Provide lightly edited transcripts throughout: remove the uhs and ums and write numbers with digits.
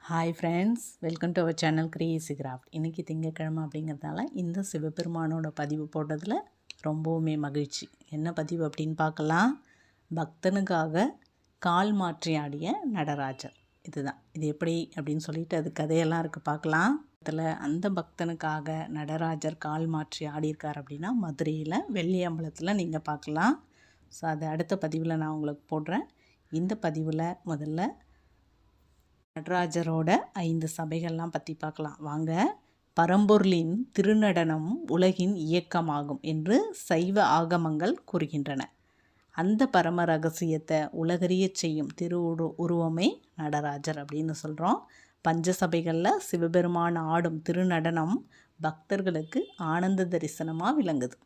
Hi friends, welcome to our channel Crazy Craft. இன்றைக்கி திங்கக்கிழமை அப்படிங்கிறதால இந்த சிவபெருமானோட பதிவு போட்டதில் ரொம்பவுமே மகிழ்ச்சி. என்ன பதிவு அப்படின்னு பார்க்கலாம். பக்தனுக்காக கால் மாற்றி ஆடிய நடராஜர். இதுதான் இது எப்படி அப்படின்னு சொல்லிட்டு அது கதையெல்லாம் இருக்குது, பார்க்கலாம். அதில் அந்த பக்தனுக்காக நடராஜர் கால் மாற்றி ஆடியிருக்கார் அப்படின்னா மதுரையில் வெள்ளியம்பலத்தில் நீங்கள் பார்க்கலாம். ஸோ அதை அடுத்த பதிவில் நான் உங்களுக்கு போடுறேன். இந்த பதிவில் முதல்ல நடராஜரோட 5 சபைகள்லாம் பற்றி பார்க்கலாம் வாங்க. பரம்பொருளின் திருநடனம் உலகின் இயக்கமாகும் என்று சைவ ஆகமங்கள் கூறுகின்றன. அந்த பரம ரகசியத்தை உலகறிய செய்யும் உருவமே நடராஜர் அப்படின்னு சொல்கிறோம். பஞ்சசபைகளில் சிவபெருமான் ஆடும் திருநடனம் பக்தர்களுக்கு ஆனந்த தரிசனமாக விளங்குது.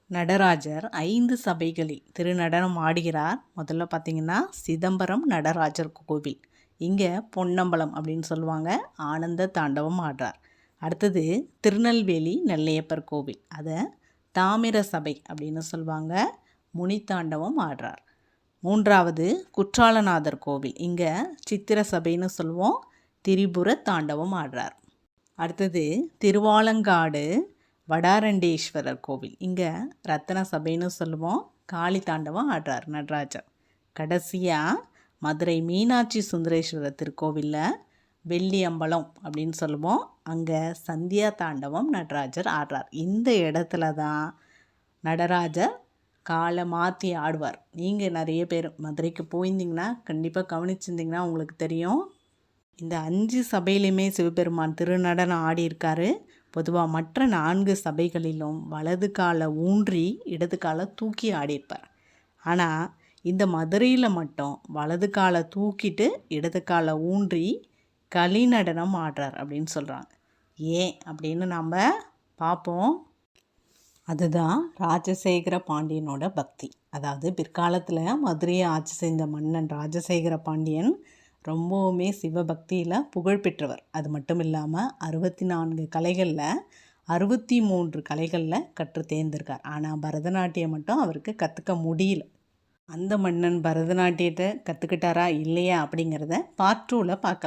நடராஜர் 5 சபைகளில் திருநடனம் ஆடுகிறார். முதல்ல பார்த்திங்கன்னா சிதம்பரம் நடராஜர் கோவில், இங்கே பொன்னம்பலம் அப்படின்னு சொல்லுவாங்க, ஆனந்த தாண்டவம் ஆடுறார். அடுத்தது திருநெல்வேலி நெல்லையப்பர் கோவில், அதை தாமிர சபை அப்படின்னு சொல்லுவாங்க, முனித்தாண்டவம் ஆடுறார். மூன்றாவது குற்றாலநாதர் கோவில், இங்கே சித்திர சபைன்னு சொல்லுவோம், திரிபுர தாண்டவம் ஆடுறார். அடுத்தது திருவாலங்காடு வடாரண்டேஸ்வரர் கோவில், இங்கே ரத்தன சபைன்னு சொல்லுவோம், காளி தாண்டவம் ஆடுறார் நடராஜர். கடைசியாக மதுரை மீனாட்சி சுந்தரேஸ்வரர் திருக்கோவிலில் வெள்ளியம்பலம் அப்படின்னு சொல்லுவோம், அங்கே சந்தியா தாண்டவம் நடராஜர் ஆடுறார். இந்த இடத்துல தான் நடராஜர் காலை மாற்றி ஆடுவார். நீங்கள் நிறைய பேர் மதுரைக்கு போயிருந்தீங்கன்னா கண்டிப்பாக கவனிச்சிருந்தீங்கன்னா உங்களுக்கு தெரியும். இந்த 5 சபையிலையுமே சிவபெருமான் திருநடனம் ஆடியிருக்காரு. பொதுவாக மற்ற 4 சபைகளிலும் வலது காலை ஊன்றி இடது காலை தூக்கி ஆடியிருப்பார். ஆனால் இந்த மதுரையில் மட்டும் வலது காலை தூக்கிட்டு இடது காலை ஊன்றி களி நடனம் ஆடுறார் அப்படின்னு சொல்கிறாங்க. ஏன் அப்படின்னு நாம் பார்ப்போம். அதுதான் ராஜசேகர பாண்டியனோட பக்தி. அதாவது பிற்காலத்தில் மதுரையை ஆட்சி செய்த மன்னன் ராஜசேகர பாண்டியன் ரொம்பவுமே சிவபக்தியில் புகழ்பெற்றவர். அது மட்டும் இல்லாமல் 64 கலைகளில் 63 கலைகளில் கற்று தேர்ந்திருக்கார். ஆனால் பரதநாட்டியம் மட்டும் அவருக்கு கற்றுக்க முடியல. அந்த மன்னன் பரதநாட்டியத்தை கற்றுக்கிட்டாரா இல்லையா அப்படிங்கிறத பார்ட் 2ல் பார்க்கலாம்.